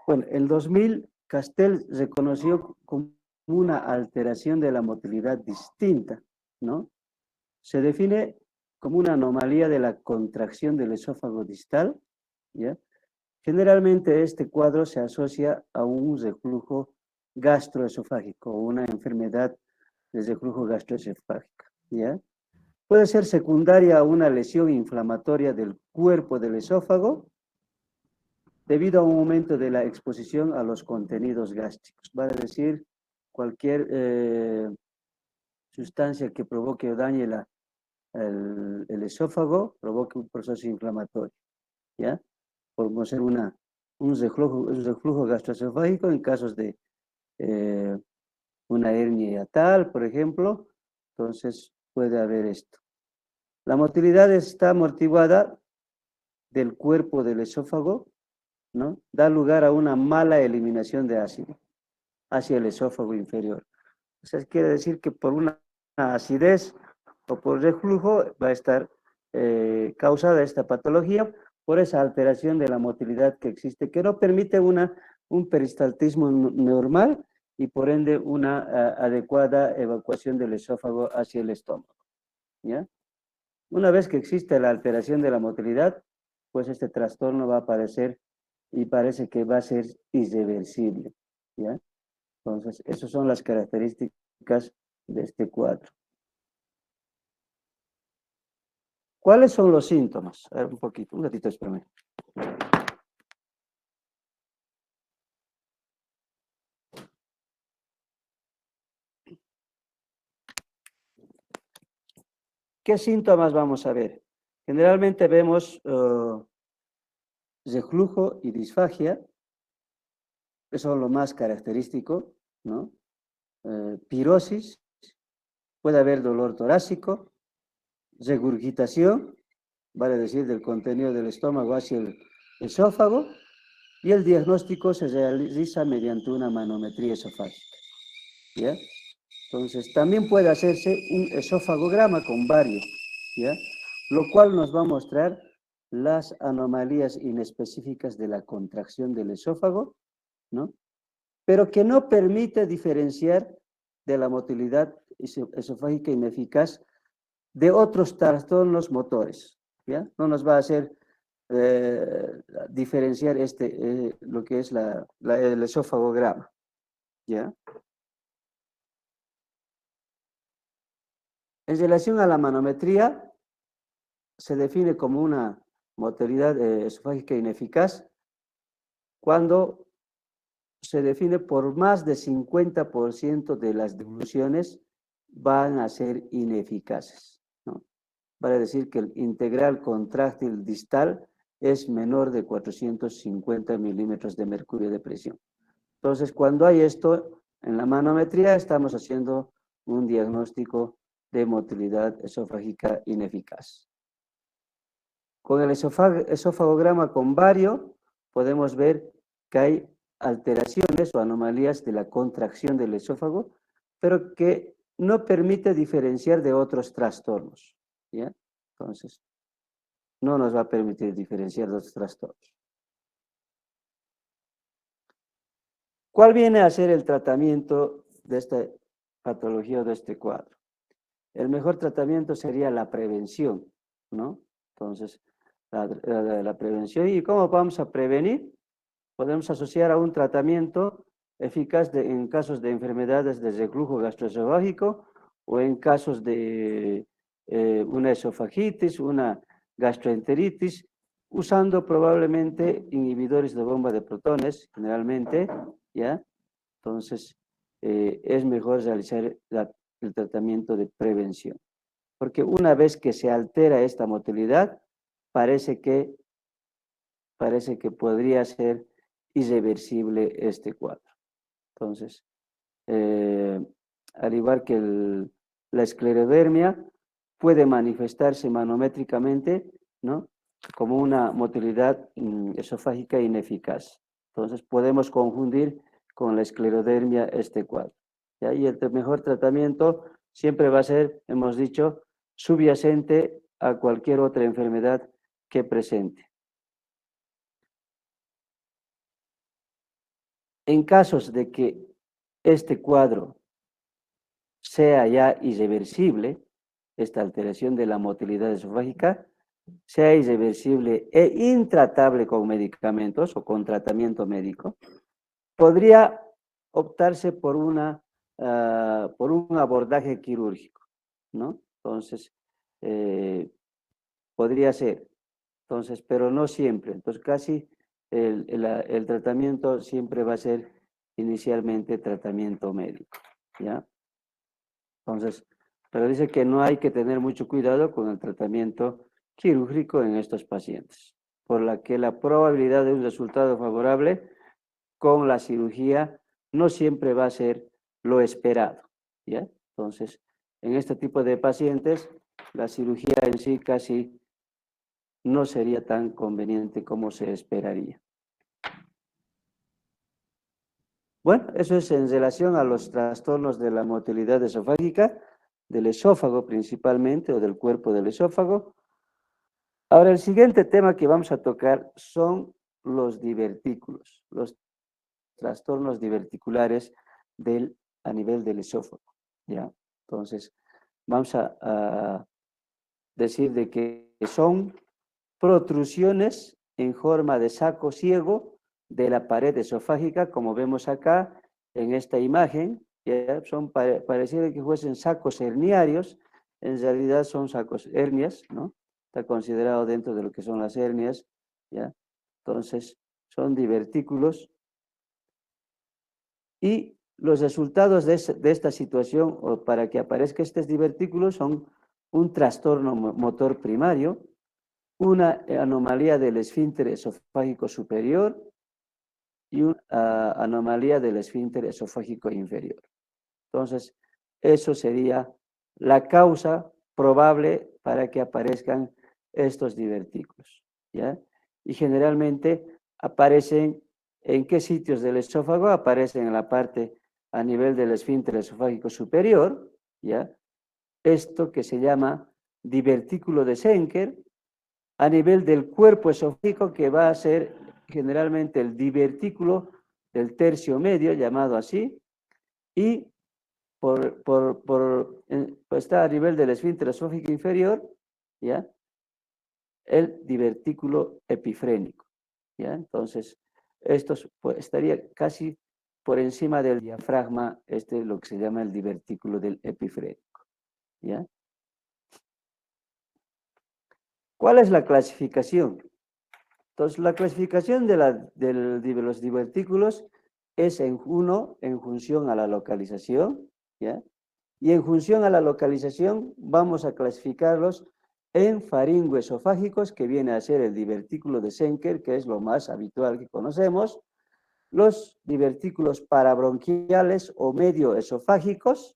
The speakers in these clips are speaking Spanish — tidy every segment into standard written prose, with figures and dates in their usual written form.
Bueno, en 2000, Castell reconoció como una alteración de la motilidad distinta, ¿no? Se define como una anomalía de la contracción del esófago distal, ¿ya? Generalmente este cuadro se asocia a un reflujo gastroesofágico o una enfermedad de reflujo gastroesofágico, ¿ya? Puede ser secundaria a una lesión inflamatoria del cuerpo del esófago debido a un aumento de la exposición a los contenidos gástricos. Vale decir, cualquier sustancia que provoque o dañe el esófago provoque un proceso inflamatorio, ¿ya? Podemos hacer un reflujo gastroesofágico en casos de eh, una hernia hiatal, por ejemplo. Entonces puede haber esto. La motilidad está amortiguada del cuerpo del esófago, ¿no? Da lugar a una mala eliminación de ácido hacia el esófago inferior. O sea, quiere decir que por una acidez o por reflujo va a estar causada esta patología por esa alteración de la motilidad que existe, que no permite un peristaltismo normal y por ende una adecuada evacuación del esófago hacia el estómago, ¿ya? Una vez que existe la alteración de la motilidad, pues este trastorno va a aparecer y parece que va a ser irreversible, ¿ya? Entonces, esas son las características de este cuadro. ¿Cuáles son los síntomas? A ver, un ratito, espérame. ¿Qué síntomas vamos a ver? Generalmente vemos reflujo y disfagia, eso es lo más característico, ¿no? Pirosis, puede haber dolor torácico, regurgitación, vale decir, del contenido del estómago hacia el esófago, y el diagnóstico se realiza mediante una manometría esofágica, ¿ya? Entonces, también puede hacerse un esofagograma con bario, ¿ya? Lo cual nos va a mostrar las anomalías inespecíficas de la contracción del esófago, ¿no? Pero que no permite diferenciar de la motilidad esofágica ineficaz de otros trastornos motores, ¿ya? No nos va a hacer diferenciar lo que es el esofagograma, ¿ya? En relación a la manometría, se define como una motilidad esofágica ineficaz cuando se define por más de 50% de las devoluciones van a ser ineficaces, ¿no? Vale decir que el integral contráctil distal es menor de 450 milímetros de mercurio de presión. Entonces, cuando hay esto en la manometría, estamos haciendo un diagnóstico de motilidad esofágica ineficaz. Con el esofagograma con bario, podemos ver que hay alteraciones o anomalías de la contracción del esófago, pero que no permite diferenciar de otros trastornos, ¿ya? Entonces, no nos va a permitir diferenciar de otros trastornos. ¿Cuál viene a ser el tratamiento de esta patología o de este cuadro? El mejor tratamiento sería la prevención, ¿no? Entonces, la prevención. ¿Y cómo vamos a prevenir? Podemos asociar a un tratamiento eficaz en casos de enfermedades de reflujo gastroesofágico o en casos de una esofagitis, una gastroenteritis, usando probablemente inhibidores de bomba de protones, generalmente, ¿ya? Entonces, es mejor realizar el tratamiento de prevención, porque una vez que se altera esta motilidad, parece que podría ser irreversible este cuadro. Entonces, al igual que la esclerodermia, puede manifestarse manométricamente, ¿no? Como una motilidad esofágica ineficaz. Entonces, podemos confundir con la esclerodermia este cuadro, ¿ya? Y el mejor tratamiento siempre va a ser, hemos dicho, subyacente a cualquier otra enfermedad que presente. En casos de que este cuadro sea ya irreversible, esta alteración de la motilidad esofágica, sea irreversible e intratable con medicamentos o con tratamiento médico, podría optarse por un abordaje quirúrgico, ¿no? Entonces, podría ser. Entonces, pero no siempre. Entonces, casi el tratamiento siempre va a ser inicialmente tratamiento médico, ¿ya? Entonces, pero dice que no hay que tener mucho cuidado con el tratamiento quirúrgico en estos pacientes, por la que la probabilidad de un resultado favorable con la cirugía no siempre va a ser lo esperado, ¿ya? Entonces, en este tipo de pacientes, la cirugía en sí casi no sería tan conveniente como se esperaría. Bueno, eso es en relación a los trastornos de la motilidad esofágica, del esófago principalmente, o del cuerpo del esófago. Ahora, el siguiente tema que vamos a tocar son los divertículos, los trastornos diverticulares a nivel del esófago, ¿ya? Entonces, vamos a decir de que son protrusiones en forma de saco ciego de la pared esofágica, como vemos acá en esta imagen, ¿ya? Pareciera que fuesen sacos herniarios, en realidad son sacos hernias, ¿no? Está considerado dentro de lo que son las hernias, ¿ya? Entonces, son divertículos y los resultados de esta situación, o para que aparezca estos divertículos, son un trastorno motor primario, una anomalía del esfínter esofágico superior y una anomalía del esfínter esofágico inferior. Entonces, eso sería la causa probable para que aparezcan estos divertículos, ¿ya? Y generalmente aparecen, ¿en qué sitios del esófago? Aparecen en la parte a nivel del esfínter esofágico superior, ¿ya? Esto que se llama divertículo de Schenker, a nivel del cuerpo esofágico, que va a ser generalmente el divertículo del tercio medio, llamado así, y pues está a nivel del esfínter esofágico inferior, ¿ya? El divertículo epifrénico, ¿ya? Entonces, esto pues, estaría casi por encima del diafragma, lo que se llama el divertículo del epifrénico, ¿ya? ¿Cuál es la clasificación? Entonces, la clasificación de los divertículos es en función a la localización, ¿ya? Y en función a la localización vamos a clasificarlos en faringoesofágicos, que viene a ser el divertículo de Schenker, que es lo más habitual que conocemos, los divertículos parabronquiales o medioesofágicos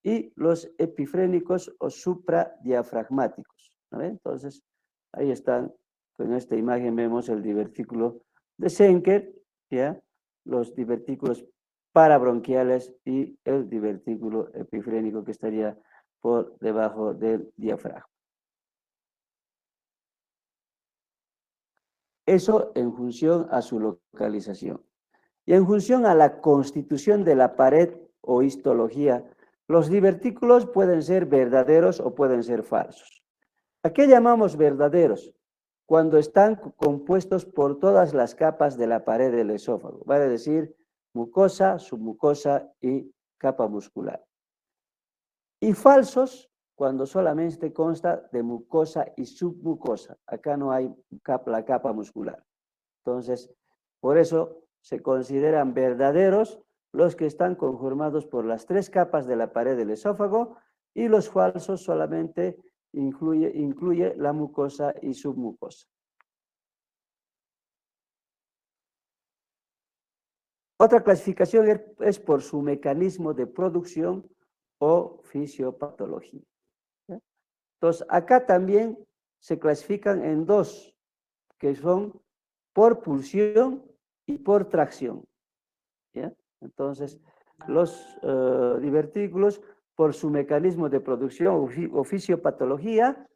y los epifrénicos o supradiafragmáticos, ¿no? Entonces, ahí están, en esta imagen vemos el divertículo de Schenker, ¿ya? Los divertículos parabronquiales y el divertículo epifrénico, que estaría por debajo del diafragma. Eso en función a su localización. Y en función a la constitución de la pared o histología, los divertículos pueden ser verdaderos o pueden ser falsos. ¿A qué llamamos verdaderos? Cuando están compuestos por todas las capas de la pared del esófago, vale decir, mucosa, submucosa y capa muscular. Y falsos cuando solamente consta de mucosa y submucosa. Acá no hay la capa muscular. Entonces, por eso se consideran verdaderos los que están conformados por las tres capas de la pared del esófago, y los falsos solamente incluye la mucosa y submucosa. Otra clasificación es por su mecanismo de producción o fisiopatología, ¿ya? Entonces, acá también se clasifican en dos, que son por pulsión y por tracción, ¿ya? Entonces, los divertículos, por su mecanismo de producción o fisiopatología,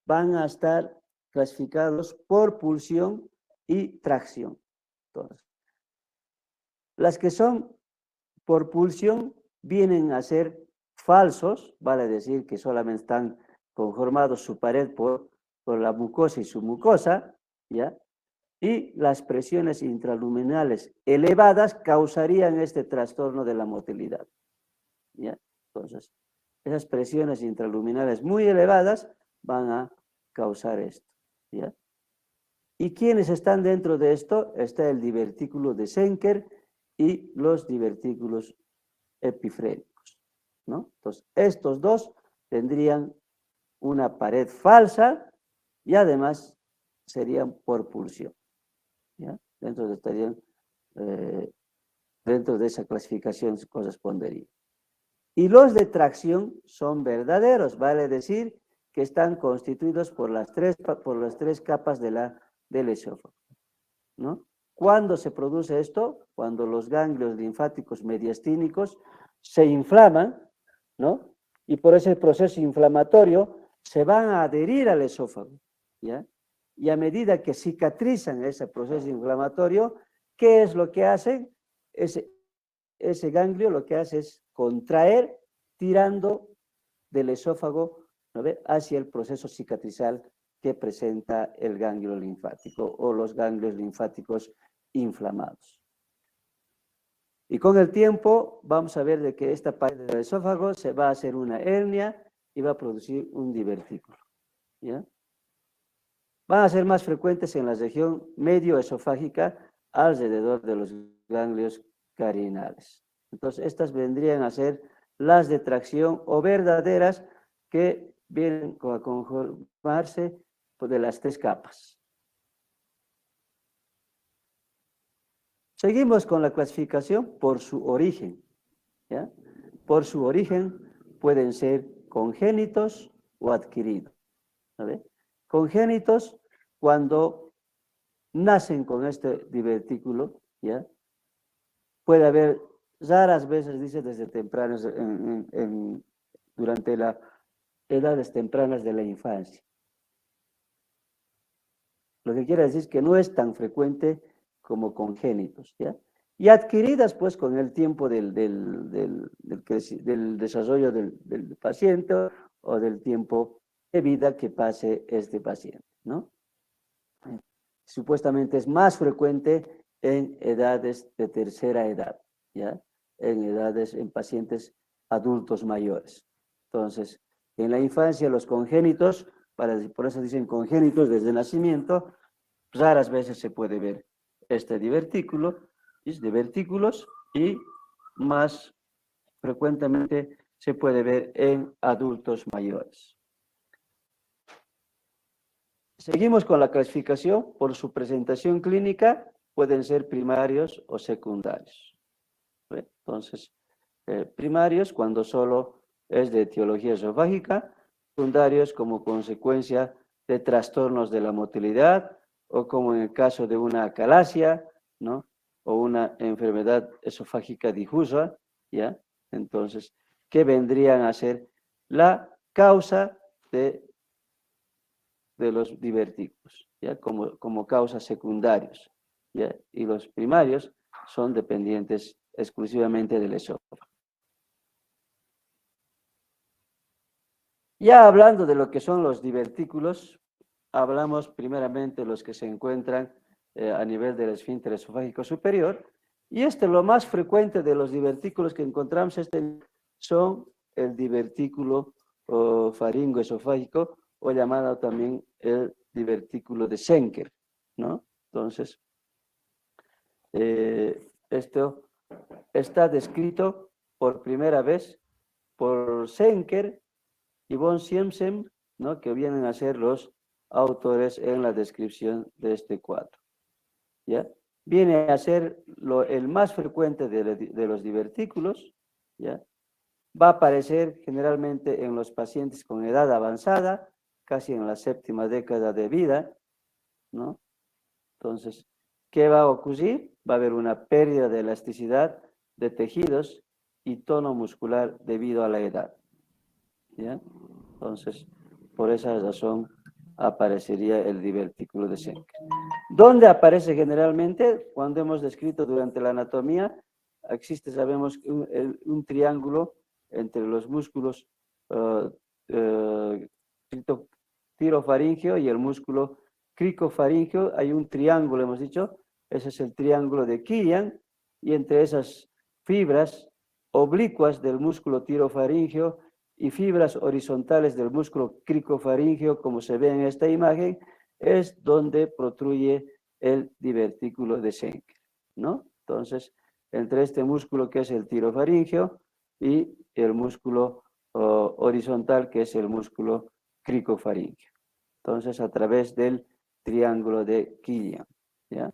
van a estar clasificados por pulsión y tracción. Entonces, Las que son por pulsión vienen a ser falsos, vale decir que solamente están conformados su pared por la mucosa y su mucosa, ¿ya? Y las presiones intraluminales elevadas causarían este trastorno de la motilidad, ¿ya? Entonces, esas presiones intraluminales muy elevadas van a causar esto, ¿ya? ¿Y quiénes están dentro de esto? Está el divertículo de Schenker y los divertículos epifrénicos, ¿no? Entonces, estos dos tendrían una pared falsa y además serían por pulsión, ¿ya? Estarían dentro de esa clasificación correspondería. Y los de tracción son verdaderos, vale decir que están constituidos por las tres capas del esófago, ¿no? ¿Cuándo se produce esto? Cuando los ganglios linfáticos mediastínicos se inflaman, ¿no? Y por ese proceso inflamatorio se van a adherir al esófago, ¿ya? Y a medida que cicatrizan ese proceso inflamatorio, ¿qué es lo que hacen? Ese ganglio lo que hace es contraer tirando del esófago, ¿no ve?, hacia el proceso cicatrizal que presenta el ganglio linfático o los ganglios linfáticos inflamados. Y con el tiempo vamos a ver de que esta parte del esófago se va a hacer una hernia y va a producir un divertículo, ¿ya? Van a ser más frecuentes en la región medioesofágica alrededor de los ganglios carinales. Entonces, estas vendrían a ser las de tracción o verdaderas que vienen a conformarse de las tres capas. Seguimos con la clasificación por su origen, ¿ya? Por su origen pueden ser congénitos o adquiridos, ¿sabe? Congénitos cuando nacen con este divertículo, ¿ya? Puede haber raras veces, dice, desde tempranos, durante las edades tempranas de la infancia. Lo que quiere decir es que no es tan frecuente como congénitos, ¿ya? Y adquiridas, pues, con el tiempo del desarrollo del paciente o del tiempo de vida que pase este paciente, ¿no? Supuestamente es más frecuente en edades de tercera edad, ¿ya? En pacientes adultos mayores. Entonces, en la infancia los congénitos, por eso dicen congénitos desde el nacimiento, raras veces se puede ver este divertículos y más frecuentemente se puede ver en adultos mayores. Seguimos con la clasificación. Por su presentación clínica pueden ser primarios o secundarios. Entonces, primarios cuando solo es de etiología esofágica, secundarios como consecuencia de trastornos de la motilidad o como en el caso de una acalasia, ¿no? O una enfermedad esofágica difusa, ¿ya? Entonces, ¿qué vendrían a ser la causa de los divertículos, ¿ya? Como causas secundarios, ¿ya? Y los primarios son dependientes exclusivamente del esófago. Ya hablando de lo que son los divertículos, hablamos primeramente de los que se encuentran a nivel del esfínter esofágico superior, y lo más frecuente de los divertículos que encontramos son el divertículo faringoesofágico, o llamado también el divertículo de Schenker, ¿no? Entonces, esto está descrito por primera vez por Schenker y von Siemsen, ¿no? Que vienen a ser los autores en la descripción de este cuadro, ¿ya? Viene a ser el más frecuente de los divertículos, ¿ya? Va a aparecer generalmente en los pacientes con edad avanzada, casi en la séptima década de vida, ¿no? Entonces, ¿qué va a ocurrir? Va a haber una pérdida de elasticidad de tejidos y tono muscular debido a la edad, ¿ya? Entonces, por esa razón aparecería el divertículo de Schenker. ¿Dónde aparece generalmente? Cuando hemos descrito durante la anatomía, existe, sabemos, un triángulo entre los músculos tirofaringeo y el músculo cricofaringeo. Hay un triángulo, hemos dicho, ese es el triángulo de Killian, y entre esas fibras oblicuas del músculo tirofaringeo y fibras horizontales del músculo cricofaringeo, como se ve en esta imagen, es donde protruye el divertículo de Schenker, ¿no? Entonces, entre este músculo que es el tirofaringeo y el músculo horizontal que es el músculo cricofaringeo. Entonces, a través del triángulo de Killian, ¿ya?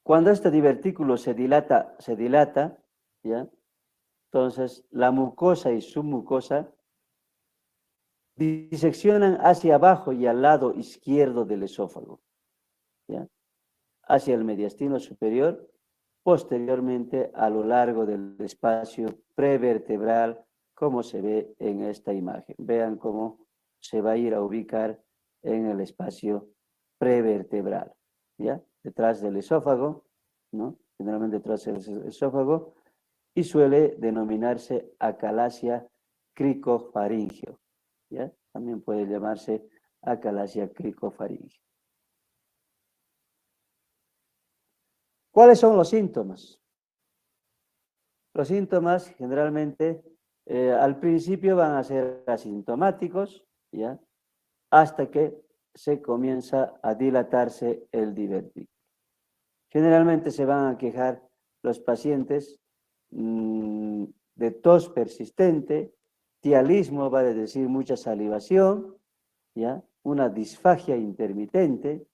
Cuando este divertículo se dilata, ¿ya? Entonces la mucosa y submucosa diseccionan hacia abajo y al lado izquierdo del esófago, ¿ya? Hacia el mediastino superior, posteriormente a lo largo del espacio prevertebral, como se ve en esta imagen. Vean cómo se va a ir a ubicar en el espacio prevertebral, ¿ya? Detrás del esófago, ¿no? Generalmente detrás del esófago, y suele denominarse acalasia cricofaringeo, ¿ya? También puede llamarse acalasia cricofaringeo. ¿Cuáles son los síntomas? Los síntomas generalmente al principio van a ser asintomáticos, ¿ya? Hasta que se comienza a dilatarse el divertículo. Generalmente se van a quejar los pacientes de tos persistente, tialismo, vale decir mucha salivación, ¿ya? Una disfagia intermitente,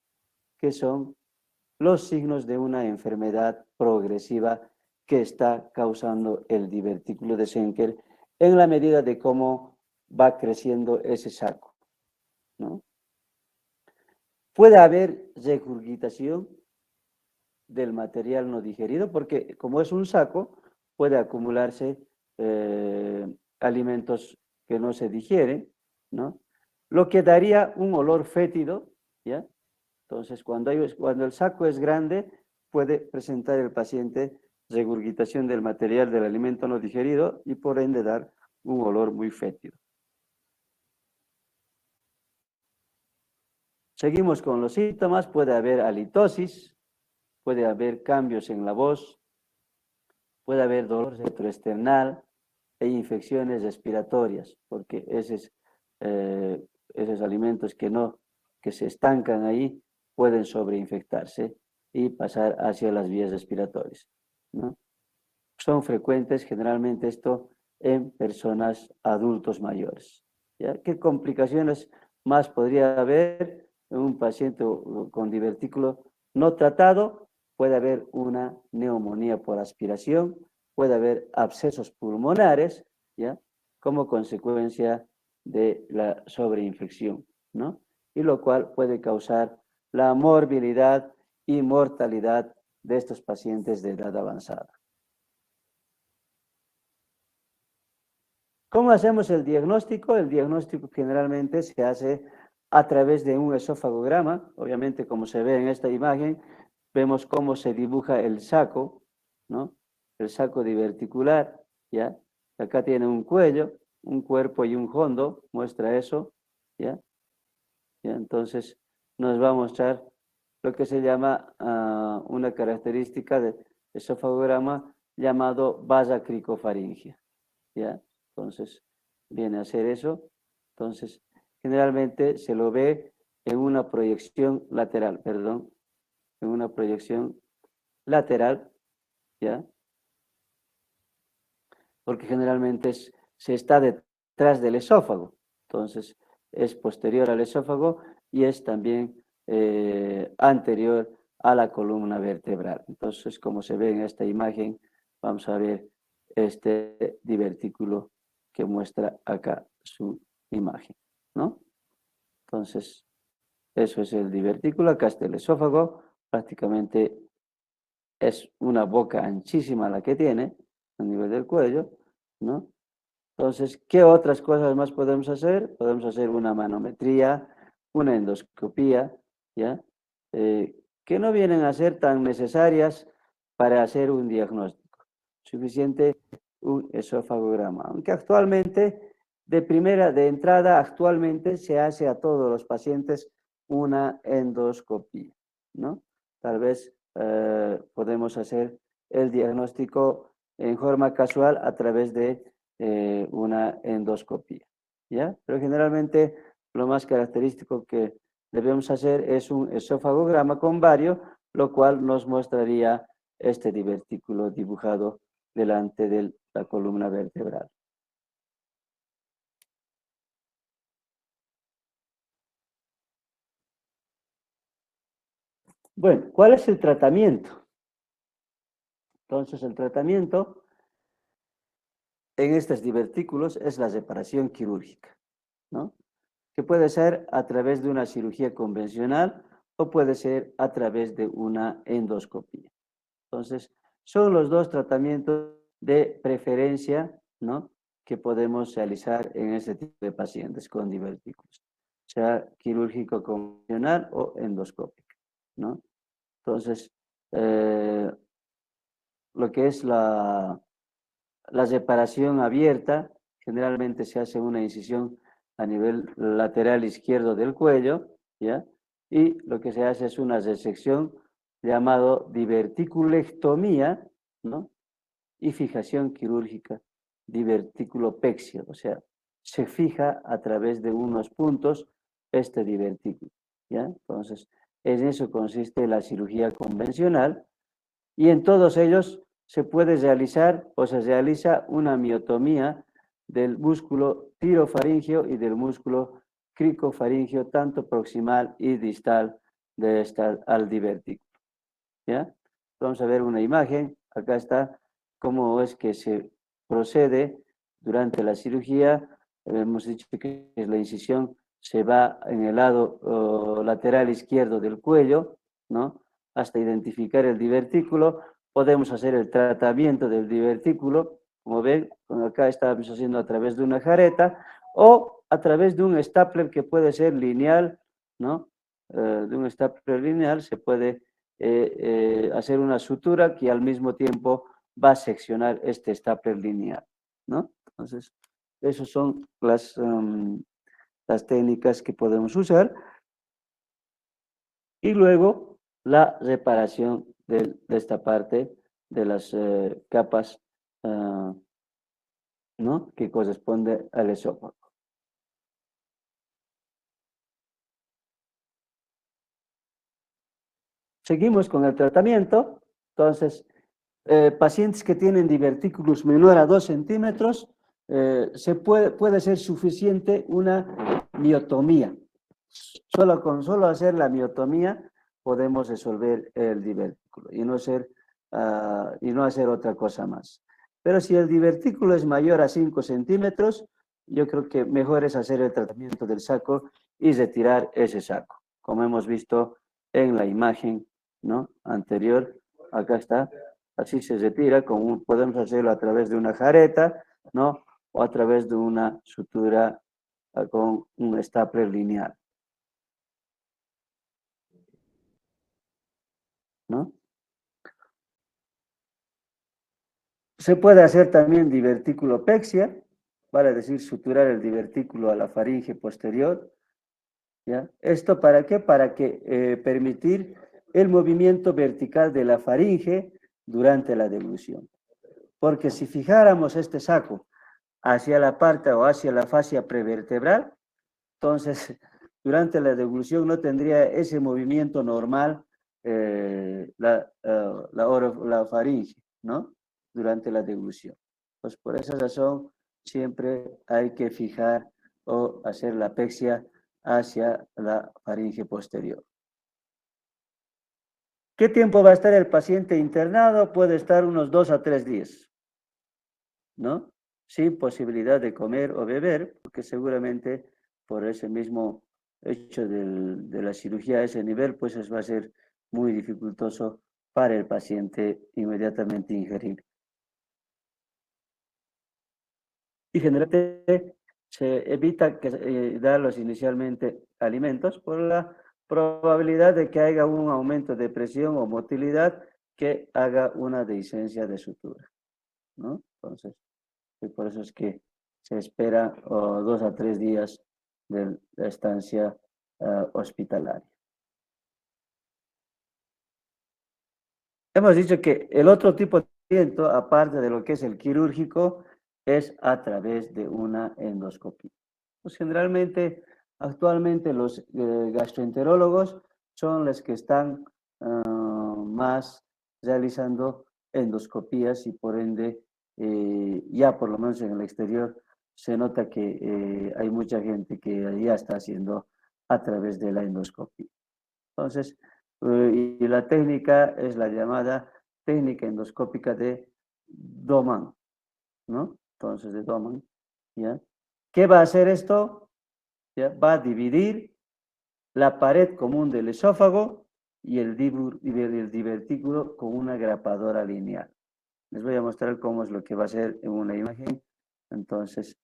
que son los signos de una enfermedad progresiva que está causando el divertículo de Schenker en la medida de cómo va creciendo ese saco, ¿no? Puede haber regurgitación del material no digerido, porque como es un saco, puede acumularse alimentos que no se digieren, ¿no? Lo que daría un olor fétido, ¿ya? Entonces, cuando el saco es grande, puede presentar el paciente regurgitación del material del alimento no digerido y por ende dar un olor muy fétido. Seguimos con los síntomas. Puede haber halitosis, puede haber cambios en la voz, puede haber dolor retroesternal e infecciones respiratorias, porque esos alimentos que se estancan ahí pueden sobreinfectarse y pasar hacia las vías respiratorias, ¿no? Son frecuentes generalmente esto en personas adultos mayores, ¿ya? ¿Qué complicaciones más podría haber en un paciente con divertículo no tratado? Puede haber una neumonía por aspiración, puede haber abscesos pulmonares, ¿ya? Como consecuencia de la sobreinfección, ¿no? Y lo cual puede causar la morbilidad y mortalidad de estos pacientes de edad avanzada. ¿Cómo hacemos el diagnóstico? El diagnóstico generalmente se hace a través de un esofagograma. Obviamente, como se ve en esta imagen, vemos cómo se dibuja el saco, ¿no? El saco diverticular, ¿ya? Acá tiene un cuello, un cuerpo y un fondo, muestra eso, ¿ya? ¿Ya? Entonces, nos va a mostrar lo que se llama una característica de esofagograma llamado vasa cricofaringea, ¿ya? Entonces, viene a ser eso. Entonces, generalmente se lo ve en una proyección lateral, perdón, en una proyección lateral, ¿ya? Porque generalmente se está detrás del esófago. Entonces, es posterior al esófago y es también anterior a la columna vertebral. Entonces, como se ve en esta imagen, vamos a ver este divertículo que muestra acá su imagen, ¿no? Entonces, eso es el divertículo, acá está el esófago, prácticamente es una boca anchísima la que tiene, a nivel del cuello, ¿no? Entonces, ¿qué otras cosas más podemos hacer? Podemos hacer una manometría, una endoscopía, ¿ya? Que no vienen a ser tan necesarias para hacer un diagnóstico. Suficiente un esofagograma. Aunque actualmente, de entrada, actualmente se hace a todos los pacientes una endoscopía, ¿no? Tal vez podemos hacer el diagnóstico en forma casual a través de una endoscopía, ¿ya? Pero generalmente lo más característico que debemos hacer es un esofagograma con vario, lo cual nos mostraría este divertículo dibujado delante de la columna vertebral. Bueno, ¿cuál es el tratamiento? Entonces, el tratamiento en estos divertículos es la separación quirúrgica, ¿no? Que puede ser a través de una cirugía convencional o puede ser a través de una endoscopía. Entonces, son los dos tratamientos de preferencia, ¿no?, que podemos realizar en este tipo de pacientes con divertículos, sea quirúrgico convencional o endoscópico, ¿no? Entonces, eh, lo que es la separación abierta, generalmente se hace una incisión a nivel lateral izquierdo del cuello, ¿ya? Y lo que se hace es una resección llamado diverticulectomía, ¿no? Y fijación quirúrgica, diverticulopexia, o sea, se fija a través de unos puntos este divertículo, ¿ya? Entonces, en eso consiste la cirugía convencional y en todos ellos se puede realizar o se realiza una miotomía del músculo tirofaringeo y del músculo cricofaringeo, tanto proximal y distal de esta al divertículo, ¿ya? Vamos a ver una imagen. Acá está cómo es que se procede durante la cirugía. Hemos dicho que la incisión se va en el lado lateral izquierdo del cuello, ¿no?, hasta identificar el divertículo. Podemos hacer el tratamiento del divertículo, como ven, acá estamos haciendo a través de una jareta o a través de un stapler que puede ser lineal, ¿no? De un stapler lineal se puede hacer una sutura que al mismo tiempo va a seccionar este stapler lineal, ¿no? Entonces, esas son las técnicas que podemos usar. Y luego la reparación de esta parte de las capas, ¿no?, que corresponde al esófago. Seguimos con el tratamiento. Entonces, pacientes que tienen divertículos menor a 2 centímetros, puede ser suficiente una miotomía. Solo hacer la miotomía podemos resolver el divertículo y no hacer otra cosa más. Pero si el divertículo es mayor a 5 centímetros, yo creo que mejor es hacer el tratamiento del saco y retirar ese saco, como hemos visto en la imagen, ¿no?, anterior. Acá está, así se retira, podemos hacerlo a través de una jareta, ¿no?, o a través de una sutura con un stapler lineal, ¿no? Se puede hacer también diverticulopexia, vale decir, suturar el divertículo a la faringe posterior, ¿ya? ¿Esto para qué? Para que permitir el movimiento vertical de la faringe durante la deglución. Porque si fijáramos este saco hacia la parte o hacia la fascia prevertebral, entonces durante la deglución no tendría ese movimiento normal la faringe, ¿no?, durante la deglución. Pues por esa razón siempre hay que fijar o hacer la pexia hacia la faringe posterior. ¿Qué tiempo va a estar el paciente internado? Puede estar unos 2 a 3 días, ¿no?, sin posibilidad de comer o beber, porque seguramente por ese mismo hecho de la cirugía a ese nivel, pues va a ser muy dificultoso para el paciente inmediatamente ingerir. Y generalmente se evita darlos inicialmente alimentos por la probabilidad de que haya un aumento de presión o motilidad que haga una dehiscencia de sutura, ¿no? Entonces, por eso es que se espera 2 a 3 días de la estancia hospitalaria. Hemos dicho que el otro tipo de tratamiento, aparte de lo que es el quirúrgico, es a través de una endoscopia. Pues generalmente, actualmente los gastroenterólogos son los que están más realizando endoscopías y por ende, ya por lo menos en el exterior, se nota que hay mucha gente que ya está haciendo a través de la endoscopia. Entonces, y la técnica es la llamada técnica endoscópica de Doman, ¿no? Entonces, de Doman, ¿ya? ¿Qué va a hacer esto? ¿Ya? Va a dividir la pared común del esófago y el divertículo con una grapadora lineal. Les voy a mostrar cómo es lo que va a hacer en una imagen. Entonces,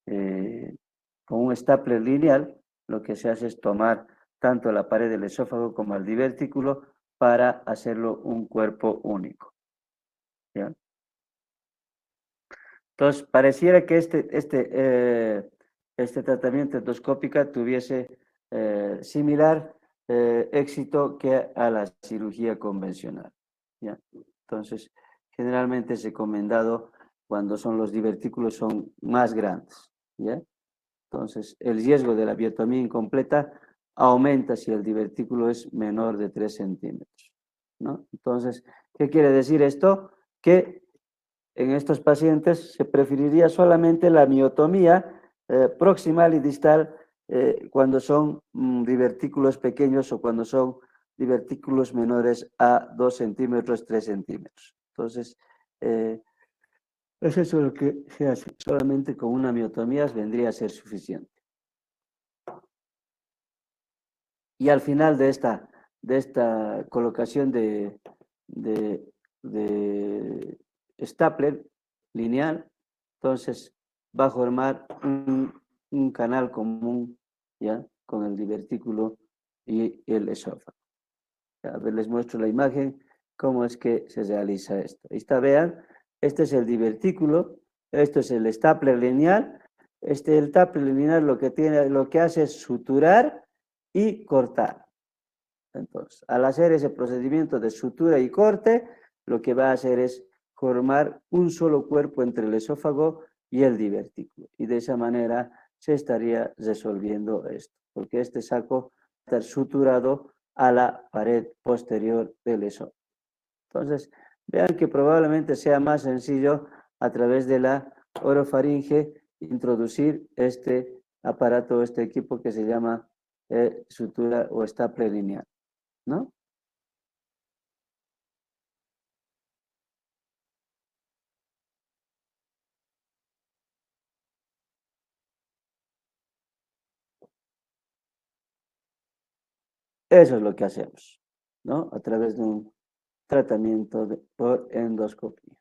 con un stapler lineal, lo que se hace es tomar tanto la pared del esófago como el divertículo para hacerlo un cuerpo único, ¿ya? Entonces, pareciera que este tratamiento endoscópico tuviese similar éxito que a la cirugía convencional, ¿ya? Entonces, generalmente es recomendado cuando los divertículos son más grandes, ¿ya? Entonces, el riesgo de la biotomía incompleta aumenta si el divertículo es menor de 3 centímetros, ¿no? Entonces, ¿qué quiere decir esto? Que en estos pacientes se preferiría solamente la miotomía proximal y distal cuando son divertículos pequeños o cuando son divertículos menores a 2 centímetros, 3 centímetros. Entonces, es eso lo que se hace. Solamente con una miotomía vendría a ser suficiente. Y al final de esta colocación de stapler lineal, entonces va a formar un canal común, ¿ya? Con el divertículo y el esófago. A ver, les muestro la imagen, cómo es que se realiza esto. Ahí está, vean, este es el divertículo, esto es el stapler lineal. El stapler lineal lo que hace es suturar y cortar. Entonces, al hacer ese procedimiento de sutura y corte, lo que va a hacer es formar un solo cuerpo entre el esófago y el divertículo. Y de esa manera se estaría resolviendo esto, porque este saco está suturado a la pared posterior del esófago. Entonces, vean que probablemente sea más sencillo a través de la orofaringe introducir este aparato, este equipo que se llama sutura o stapler lineal, ¿no? Eso es lo que hacemos, ¿no? A través de un tratamiento por endoscopia.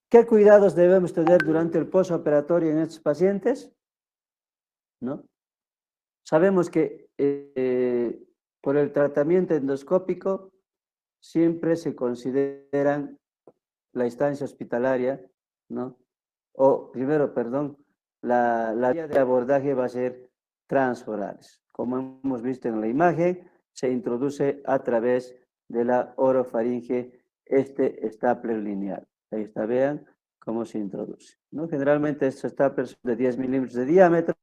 ¿Qué cuidados debemos tener durante el postoperatorio en estos pacientes? ¿No? Sabemos que por el tratamiento endoscópico siempre se consideran la instancia hospitalaria, ¿no? O primero, perdón, la vía de abordaje va a ser transorales. Como hemos visto en la imagen, se introduce a través de la orofaringe este stapler lineal. Ahí está, vean cómo se introduce, ¿no? Generalmente estos staplers son de 10 milímetros de diámetro,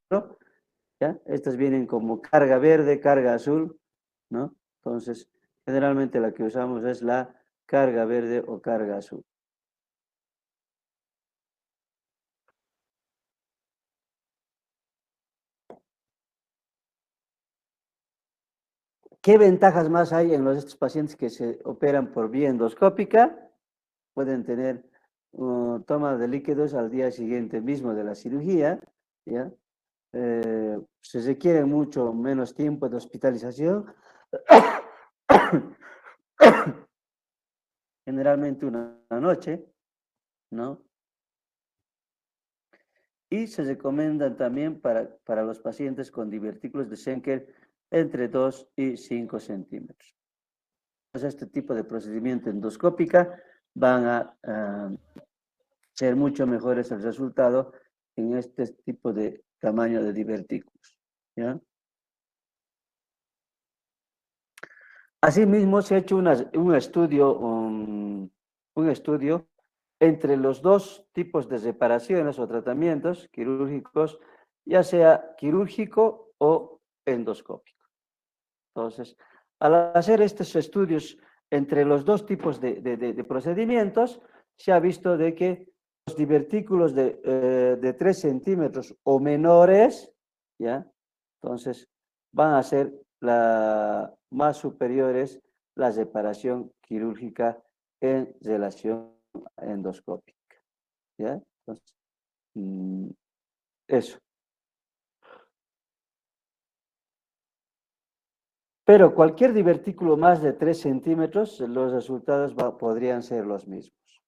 ¿ya? Estas vienen como carga verde, carga azul, ¿no? Entonces, generalmente la que usamos es la carga verde o carga azul. ¿Qué ventajas más hay en estos pacientes que se operan por vía endoscópica? Pueden tener toma de líquidos al día siguiente mismo de la cirugía, ¿ya? se requiere mucho menos tiempo de hospitalización, generalmente una noche, ¿no? Y se recomiendan también para los pacientes con divertículos de Schenker entre 2 y 5 centímetros. Entonces, este tipo de procedimiento endoscópica van a ser mucho mejores el resultado en este tipo de tamaño de divertículos, ¿ya? Asimismo, se ha hecho un estudio entre los dos tipos de reparaciones o tratamientos quirúrgicos, ya sea quirúrgico o endoscópico. Entonces, al hacer estos estudios entre los dos tipos de procedimientos, se ha visto de que los divertículos de 3 centímetros o menores, ¿ya? Entonces, van a ser más superiores la reparación quirúrgica en relación endoscópica, ¿ya? Entonces, eso. Pero cualquier divertículo más de 3 centímetros, los resultados podrían ser los mismos,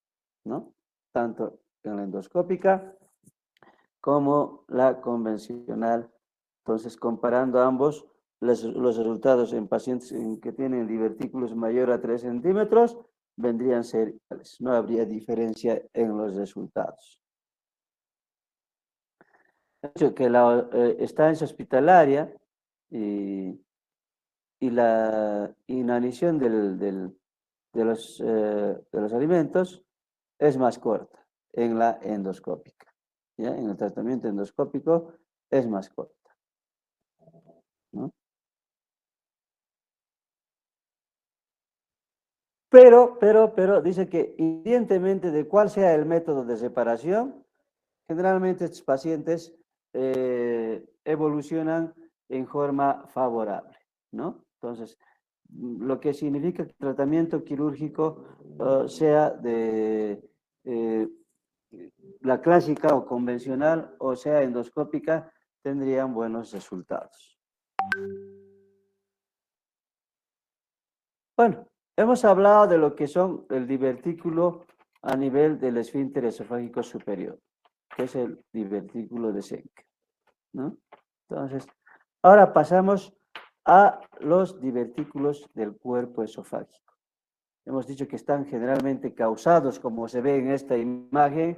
¿no? Tanto en la endoscópica como la convencional. Entonces, comparando ambos, los resultados en pacientes que tienen divertículos mayor a 3 centímetros vendrían a ser iguales. No habría diferencia en los resultados. De hecho, que la estancia hospitalaria y la inanición de los alimentos es más corta en la endoscópica. ¿Ya? En el tratamiento endoscópico es más corta, ¿no? Pero, dice que independientemente de cuál sea el método de separación, generalmente estos pacientes evolucionan en forma favorable, ¿no? Entonces, lo que significa que el tratamiento quirúrgico sea de eh, la clásica o convencional o sea endoscópica, tendrían buenos resultados. Bueno, hemos hablado de lo que son el divertículo a nivel del esfínter esofágico superior, que es el divertículo de Schenker, ¿no? Entonces, ahora pasamos a los divertículos del cuerpo esofágico. Hemos dicho que están generalmente causados, como se ve en esta imagen,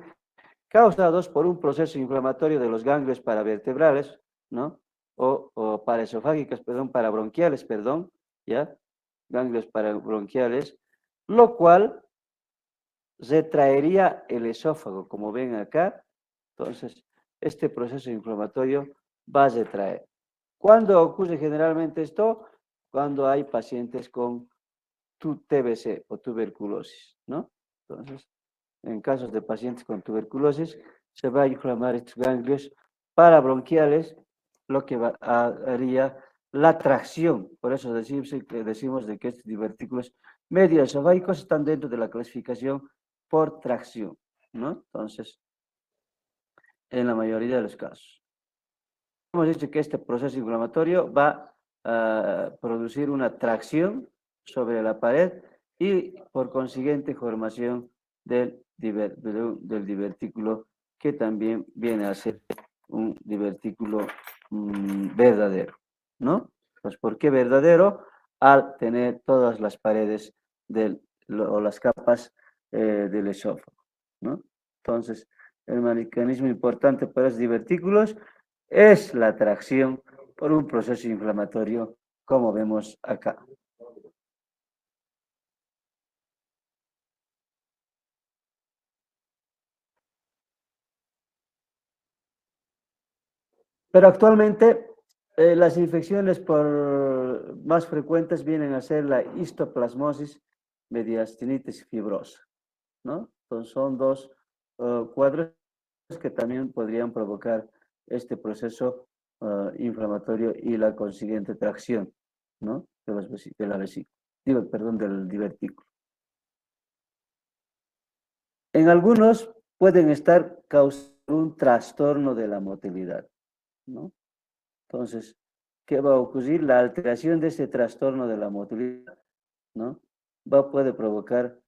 causados por un proceso inflamatorio de los ganglios paravertebrales, ¿no? O paraesofágicos, perdón, parabronquiales, perdón, ¿ya? Ganglios parabronquiales, lo cual retraería el esófago, como ven acá. Entonces, este proceso inflamatorio va a retraer. ¿Cuándo ocurre generalmente esto? Cuando hay pacientes con TBC o tuberculosis, ¿no? Entonces, en casos de pacientes con tuberculosis, se va a inflamar estos ganglios parabronquiales, lo que haría la tracción. Por eso decimos de que estos divertículos medioesofágicos están dentro de la clasificación por tracción, ¿no? Entonces, en la mayoría de los casos. Hemos dicho que este proceso inflamatorio va a producir una tracción sobre la pared y por consiguiente formación del divertículo, que también viene a ser un divertículo verdadero, ¿no? Pues ¿por qué verdadero? Al tener todas las paredes o las capas del esófago, ¿no? Entonces, el mecanismo importante para los divertículos es la tracción por un proceso inflamatorio, como vemos acá. Pero actualmente las infecciones más frecuentes vienen a ser la histoplasmosis, mediastinitis fibrosa, ¿no? Entonces son dos cuadros que también podrían provocar este proceso inflamatorio y la consiguiente tracción, ¿no? De la vesícula, perdón, del divertículo. En algunos pueden estar causando un trastorno de la motilidad, ¿no? Entonces, ¿qué va a ocurrir? La alteración de ese trastorno de la motilidad, ¿no? Puede provocar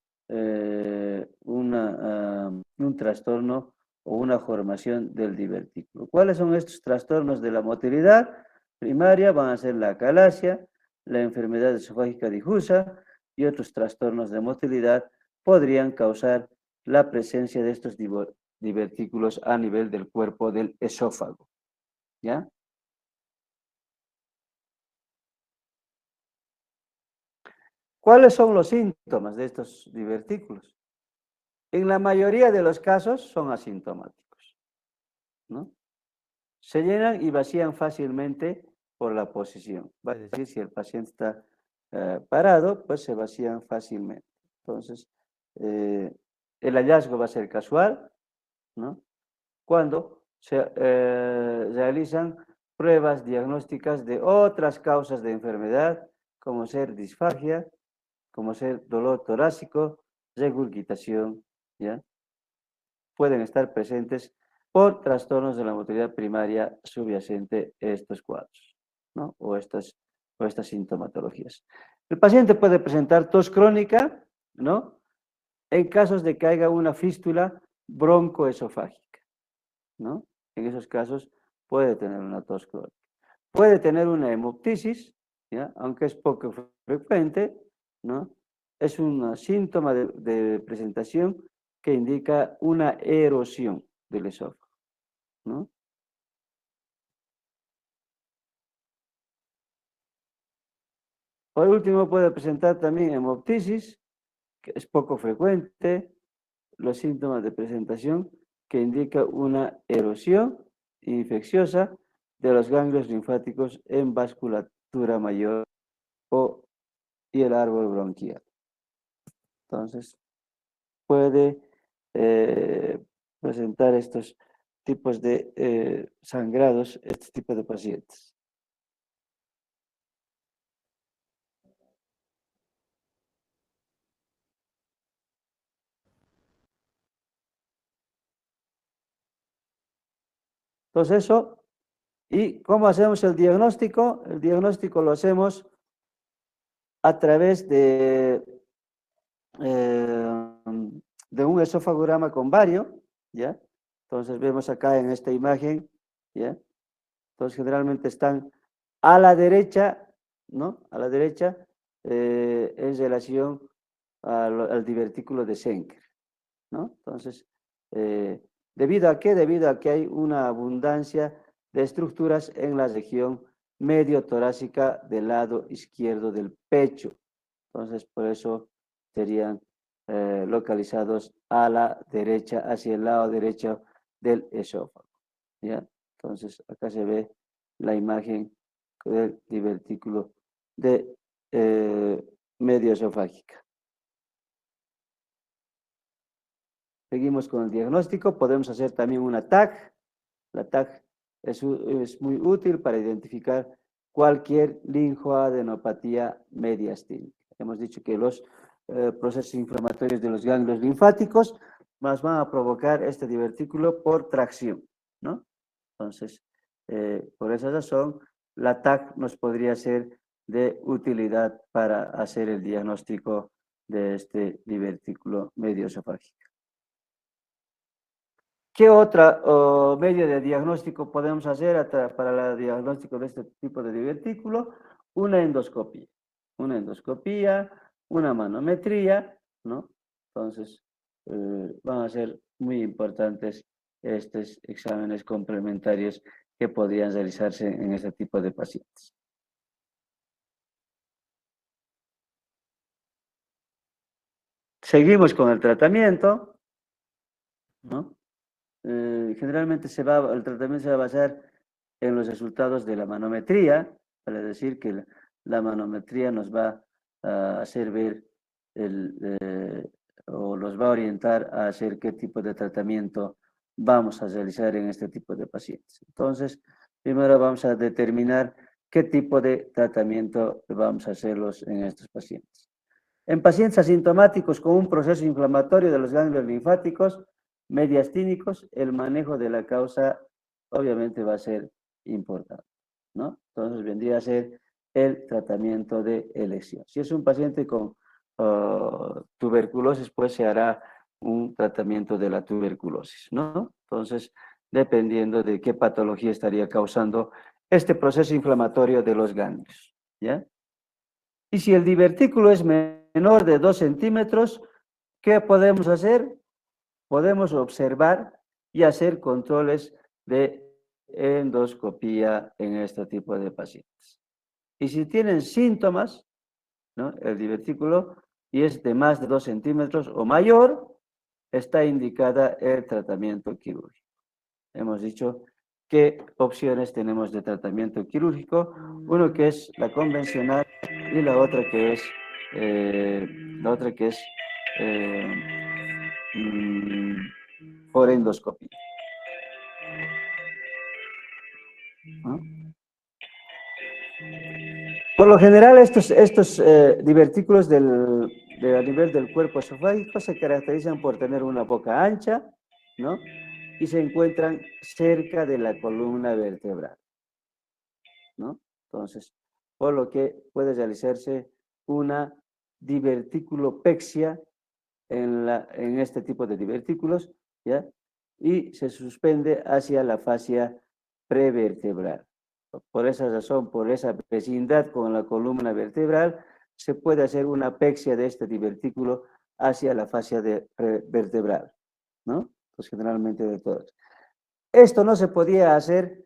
un trastorno o una formación del divertículo. ¿Cuáles son estos trastornos de la motilidad primaria? Van a ser la acalasia, la enfermedad esofágica difusa y otros trastornos de motilidad podrían causar la presencia de estos divertículos a nivel del cuerpo del esófago, ¿ya? ¿Cuáles son los síntomas de estos divertículos? En la mayoría de los casos son asintomáticos, ¿no? Se llenan y vacían fácilmente por la posición. Va a decir, si el paciente está parado, pues se vacían fácilmente. Entonces, eh, el hallazgo va a ser casual, ¿no? Cuando se realizan pruebas diagnósticas de otras causas de enfermedad, como ser disfagia, como ser dolor torácico, regurgitación, ¿ya? Pueden estar presentes por trastornos de la motilidad primaria subyacente a estos cuadros, ¿no? O estas sintomatologías. El paciente puede presentar tos crónica, ¿no? En casos de que haya una fístula broncoesofágica, ¿no? En esos casos puede tener una tos crónica. Puede tener una hemoptisis, ¿ya? Aunque es poco frecuente, ¿no? Es un síntoma de presentación que indica una erosión del esófago, ¿no? Por último, puede presentar también hemoptisis, que es poco frecuente, los síntomas de presentación que indica una erosión infecciosa de los ganglios linfáticos en vasculatura mayor y el árbol bronquial. Entonces, puede presentar estos tipos de sangrados, este tipo de pacientes. Entonces, eso, ¿y cómo hacemos el diagnóstico? El diagnóstico lo hacemos a través eh, de un esofagograma con vario, ¿ya? Entonces, vemos acá en esta imagen, ¿ya? Entonces, generalmente están a la derecha, ¿no? A la derecha, en relación al divertículo de Schenker, ¿no? Entonces, ¿debido a qué? Debido a que hay una abundancia de estructuras en la región medio torácica del lado izquierdo del pecho. Entonces, por eso serían localizados a la derecha, hacia el lado derecho del esófago, ¿ya? Entonces, acá se ve la imagen del divertículo de medio esofágica. Seguimos con el diagnóstico. Podemos hacer también una TAC. La TAC es muy útil para identificar cualquier linfoadenopatía mediastínica. Hemos dicho que los procesos inflamatorios de los ganglios linfáticos más van a provocar este divertículo por tracción, ¿no? Entonces, por esa razón, la TAC nos podría ser de utilidad para hacer el diagnóstico de este divertículo medio esofágico. ¿Qué otro medio de diagnóstico podemos hacer para el diagnóstico de este tipo de divertículo? Una endoscopía. Una endoscopía, una manometría, ¿no? Entonces, van a ser muy importantes estos exámenes complementarios que podrían realizarse en este tipo de pacientes. Seguimos con el tratamiento, ¿no? Generalmente el tratamiento se va a basar en los resultados de la manometría, para decir que la manometría nos va a hacer ver o nos va a orientar a hacer qué tipo de tratamiento vamos a realizar en este tipo de pacientes. Entonces, primero vamos a determinar qué tipo de tratamiento vamos a hacerlos en estos pacientes. En pacientes asintomáticos con un proceso inflamatorio de los ganglios linfáticos mediastínicos, el manejo de la causa obviamente va a ser importante, ¿no? Entonces vendría a ser el tratamiento de elección. Si es un paciente con tuberculosis, pues se hará un tratamiento de la tuberculosis, ¿no? Entonces, dependiendo de qué patología estaría causando este proceso inflamatorio de los ganglios, ¿ya? Y si el divertículo es menor de 2 centímetros, ¿qué podemos hacer? Podemos observar y hacer controles de endoscopía en este tipo de pacientes. Y si tienen síntomas, ¿no? El divertículo, y es de más de 2 centímetros o mayor, está indicada el tratamiento quirúrgico. Hemos dicho qué opciones tenemos de tratamiento quirúrgico, uno que es la convencional y la otra que es, eh, eh, por endoscopía, ¿no? Por lo general, estos divertículos a nivel del cuerpo esofágico se caracterizan por tener una boca ancha, ¿no? Y se encuentran cerca de la columna vertebral, ¿no? Entonces, por lo que puede realizarse una diverticulopexia en este tipo de divertículos, ¿ya? Y se suspende hacia la fascia prevertebral. Por esa razón, por esa vecindad con la columna vertebral, se puede hacer una pexia de este divertículo hacia la fascia vertebral, ¿no? Pues generalmente de todos. Esto no se podía hacer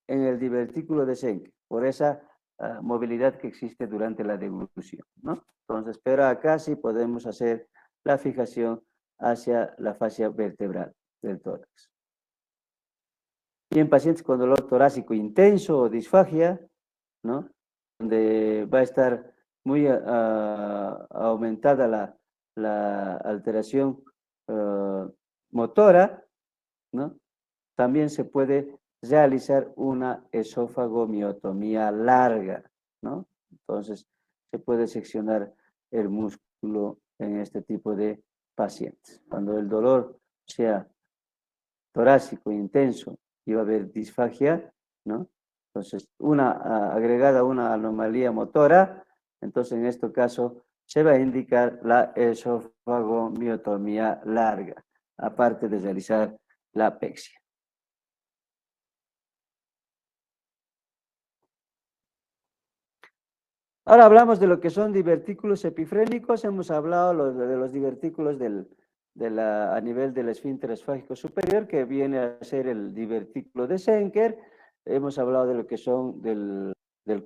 en el divertículo de Schenck, por esa movilidad que existe durante la deglución, ¿no? Entonces, pero acá sí podemos hacer la fijación hacia la fascia vertebral del tórax. Y en pacientes con dolor torácico intenso o disfagia, ¿no? Donde va a estar muy aumentada la alteración motora, ¿no? También se puede realizar una esofagomiotomía larga, ¿no? Entonces, se puede seccionar el músculo en este tipo de pacientes. Cuando el dolor sea torácico intenso y va a haber disfagia, ¿no? Entonces, agregada una anomalía motora, entonces en este caso se va a indicar la esofagomiotomía larga, aparte de realizar la apexia. Ahora hablamos de lo que son divertículos epifrénicos. Hemos hablado de los divertículos a nivel del esfínter esofágico superior, que viene a ser el divertículo de Schenker. Hemos hablado de lo que son del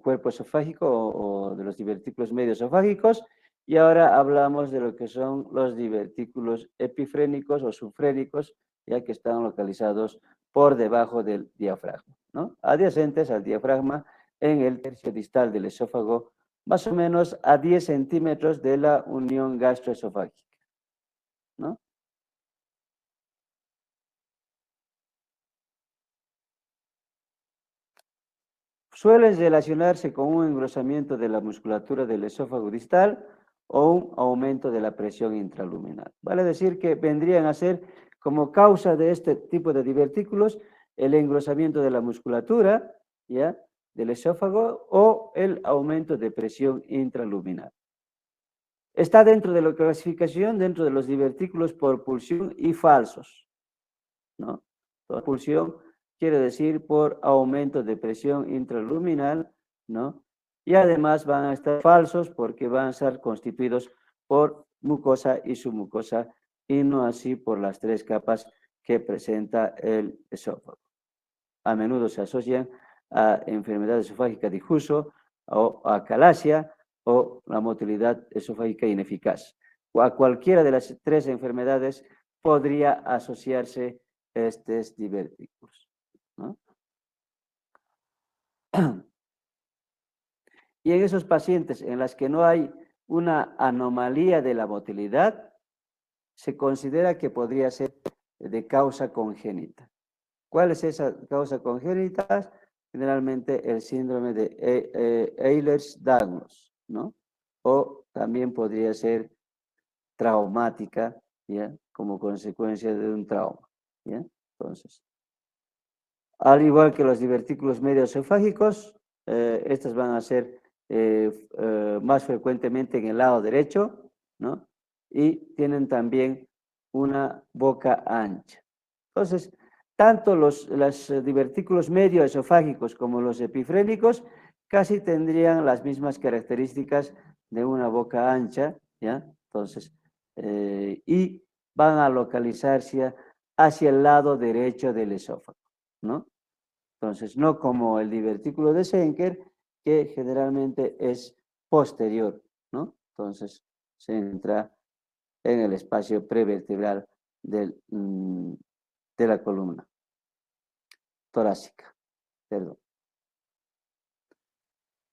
cuerpo esofágico o de los divertículos medio esofágicos. Y ahora hablamos de lo que son los divertículos epifrénicos o subfrénicos, ya que están localizados por debajo del diafragma, ¿no? Adyacentes al diafragma en el tercio distal del esófago, más o menos a 10 centímetros de la unión gastroesofágica, ¿no? Suelen relacionarse con un engrosamiento de la musculatura del esófago distal o un aumento de la presión intraluminal. Vale decir que vendrían a ser como causa de este tipo de divertículos el engrosamiento de la musculatura, ¿ya?, del esófago o el aumento de presión intraluminal. Está dentro de la clasificación, dentro de los divertículos por pulsión y falsos, ¿no? Por pulsión quiere decir por aumento de presión intraluminal, ¿no? Y además van a estar falsos porque van a estar constituidos por mucosa y submucosa y no así por las 3 capas que presenta el esófago. A menudo se asocian a enfermedad esofágica difuso o a calasia o la motilidad esofágica ineficaz. O a cualquiera de las 3 enfermedades podría asociarse estos divertículos, ¿no? Y en esos pacientes en las que no hay una anomalía de la motilidad, se considera que podría ser de causa congénita. ¿Cuál es esa causa congénita? Generalmente el síndrome de Ehlers-Danlos, ¿no? O también podría ser traumática, ¿ya? Como consecuencia de un trauma, ¿ya? Entonces, Al igual que los divertículos medioesofágicos, estos van a ser más frecuentemente en el lado derecho, ¿no? Y tienen también una boca ancha. Entonces, tanto los divertículos medioesofágicos como los epifrénicos casi tendrían las mismas características de una boca ancha, ¿ya? Entonces, y van a localizarse hacia el lado derecho del esófago, ¿no? Entonces, no como el divertículo de Schenker, que generalmente es posterior, ¿no? Entonces, se entra en el espacio prevertebral de la columna torácica. Perdón.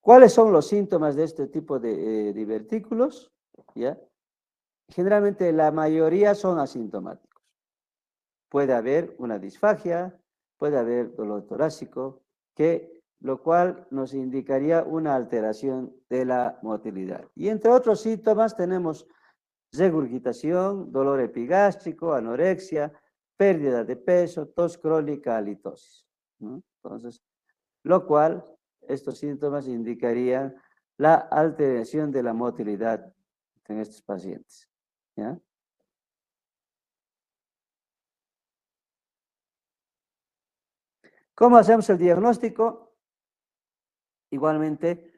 ¿Cuáles son los síntomas de este tipo de divertículos? ¿Ya? Generalmente la mayoría son asintomáticos. Puede haber una disfagia, puede haber dolor torácico, lo cual nos indicaría una alteración de la motilidad. Y entre otros síntomas tenemos regurgitación, dolor epigástrico, anorexia, pérdida de peso, tos crónica, halitosis, ¿no? Entonces, lo cual, estos síntomas indicarían la alteración de la motilidad en estos pacientes, ¿ya? ¿Cómo hacemos el diagnóstico? Igualmente,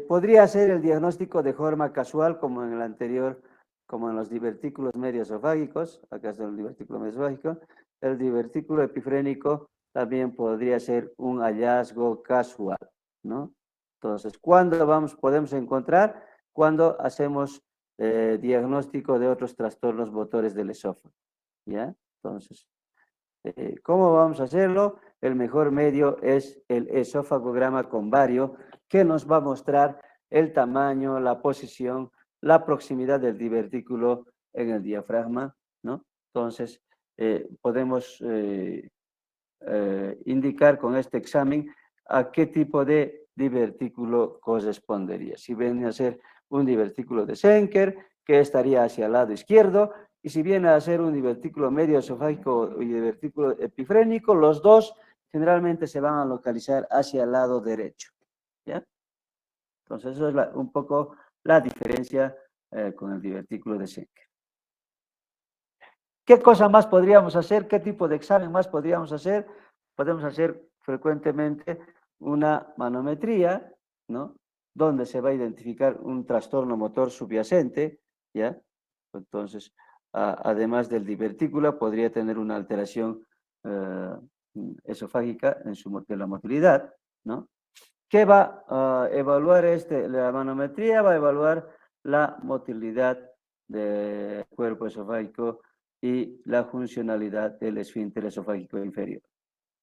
podría ser el diagnóstico de forma casual, como en el anterior, como en los divertículos medioesofágicos, acá está el divertículo medioesofágico, el divertículo epifrénico también podría ser un hallazgo casual, ¿no? Entonces, ¿cuándo podemos encontrar? Cuando hacemos diagnóstico de otros trastornos motores del esófago, ¿ya? Entonces, ¿cómo vamos a hacerlo? El mejor medio es el esofagograma con bario, que nos va a mostrar el tamaño, la posición, la proximidad del divertículo en el diafragma, ¿no? Entonces, podemos indicar con este examen a qué tipo de divertículo correspondería. Si viene a ser un divertículo de Schenker, que estaría hacia el lado izquierdo, y si viene a ser un divertículo medio esofágico y divertículo epifrénico, los dos generalmente se van a localizar hacia el lado derecho, ¿ya? Entonces, eso es un poco la diferencia con el divertículo de Schenker. ¿Qué cosa más podríamos hacer? ¿Qué tipo de examen más podríamos hacer? Podemos hacer frecuentemente una manometría, ¿no? Donde se va a identificar un trastorno motor subyacente, ¿ya? Entonces, además del divertículo, podría tener una alteración eh, esofágica de la motilidad, ¿no? ¿Qué va a evaluar la manometría? Va a evaluar la motilidad del cuerpo esofágico y la funcionalidad del esfínter esofágico inferior.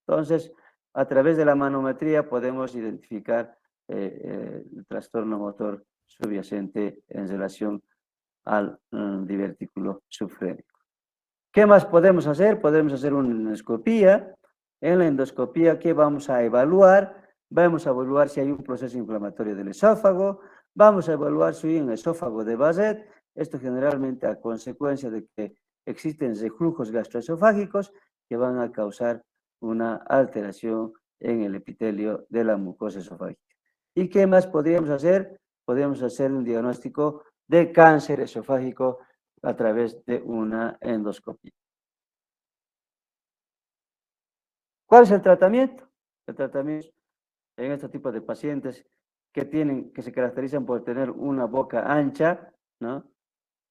Entonces, a través de la manometría podemos identificar el trastorno motor subyacente en relación al divertículo subfrénico. ¿Qué más podemos hacer? Podemos hacer una endoscopía. En la endoscopía, ¿qué vamos a evaluar? Vamos a evaluar si hay un proceso inflamatorio del esófago. Vamos a evaluar si hay un esófago de Basset. Esto generalmente a consecuencia de que existen reflujos gastroesofágicos que van a causar una alteración en el epitelio de la mucosa esofágica. ¿Y qué más podríamos hacer? Podríamos hacer un diagnóstico de cáncer esofágico a través de una endoscopia. ¿Cuál es el tratamiento? El tratamiento en este tipo de pacientes que se caracterizan por tener una boca ancha, ¿no?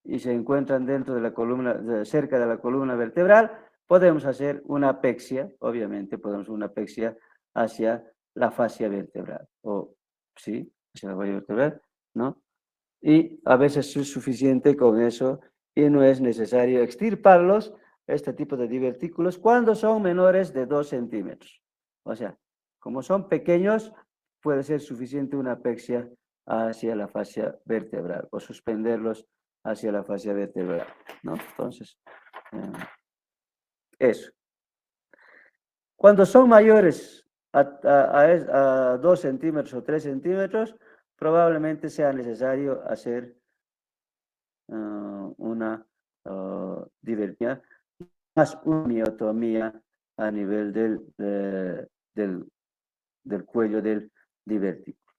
Y se encuentran dentro de la columna, cerca de la columna vertebral, podemos hacer una apexia, obviamente podemos hacer una apexia hacia la fascia vertebral, o sí, hacia la fascia vertebral, ¿no? Y a veces es suficiente con eso y no es necesario extirparlos, este tipo de divertículos, cuando son menores de 2 centímetros. O sea, como son pequeños, puede ser suficiente una apexia hacia la fascia vertebral o suspenderlos hacia la fascia vertebral, ¿no? Entonces, eso. Cuando son mayores a 2 centímetros o 3 centímetros, probablemente sea necesario hacer una divertimia, más una miotomía a nivel del cuello del divertículo.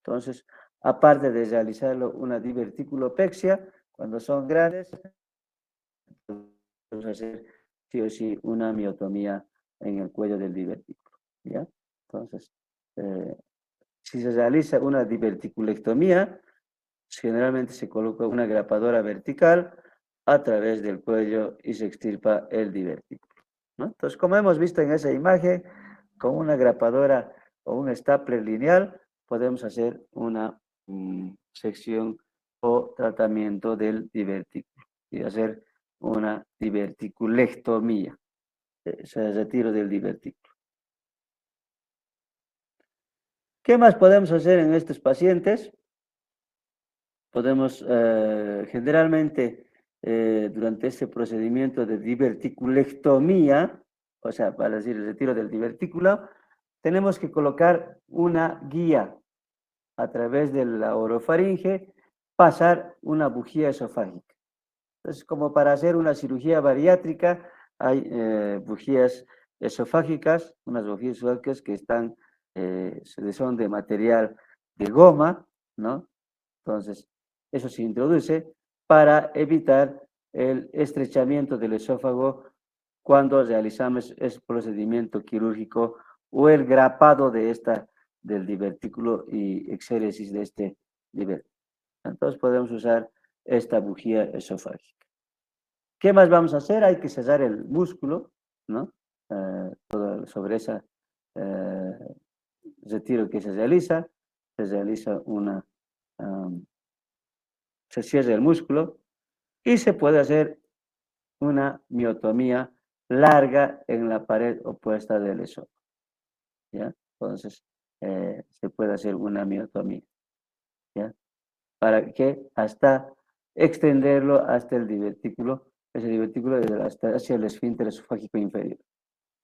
Entonces, aparte de realizarlo una diverticulopexia, cuando son grandes, podemos hacer sí o sí una miotomía en el cuello del divertículo. ¿Ya? Entonces, si se realiza una diverticulectomía, generalmente se coloca una grapadora vertical a través del cuello y se extirpa el divertículo, ¿no? Entonces, como hemos visto en esa imagen, con una grapadora o un stapler lineal podemos hacer una sección o tratamiento del divertículo y hacer una diverticulectomía, ese retiro del divertículo. ¿Qué más podemos hacer en estos pacientes? Podemos generalmente durante este procedimiento de diverticulectomía, o sea, para decir el retiro del divertículo, tenemos que colocar una guía a través de la orofaringe, pasar una bujía esofágica. Entonces, como para hacer una cirugía bariátrica, hay bujías esofágicas, unas bujías esofágicas que son de material de goma, ¿no? Entonces, eso se introduce para evitar el estrechamiento del esófago cuando realizamos ese procedimiento quirúrgico o el grapado del divertículo y exéresis de este divertículo. Entonces podemos usar esta bujía esofágica. ¿Qué más vamos a hacer? Hay que cerrar el músculo, ¿no? Sobre ese retiro que se realiza se cierra el músculo y se puede hacer una miotomía larga en la pared opuesta del esófago, ¿ya? Entonces, se puede hacer una miotomía, ¿ya? Para que hasta extenderlo hasta el divertículo, ese divertículo hasta hacia el esfínter esofágico inferior.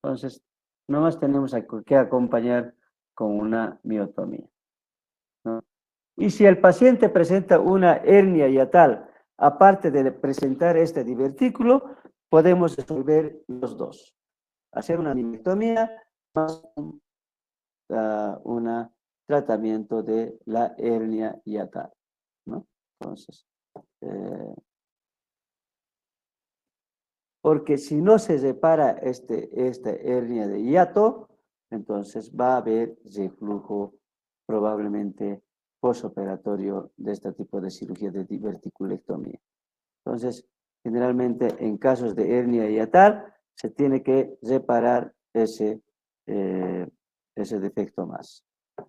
Entonces, nomás tenemos que acompañar con una miotomía, ¿no? Y si el paciente presenta una hernia hiatal, aparte de presentar este divertículo, podemos resolver los dos. Hacer una minectomía más un tratamiento de la hernia hiatal, ¿no? Entonces, porque si no se repara esta hernia de hiato, entonces va a haber reflujo probablemente postoperatorio de este tipo de cirugía de diverticulectomía. Entonces, generalmente en casos de hernia hiatal se tiene que reparar ese defecto más,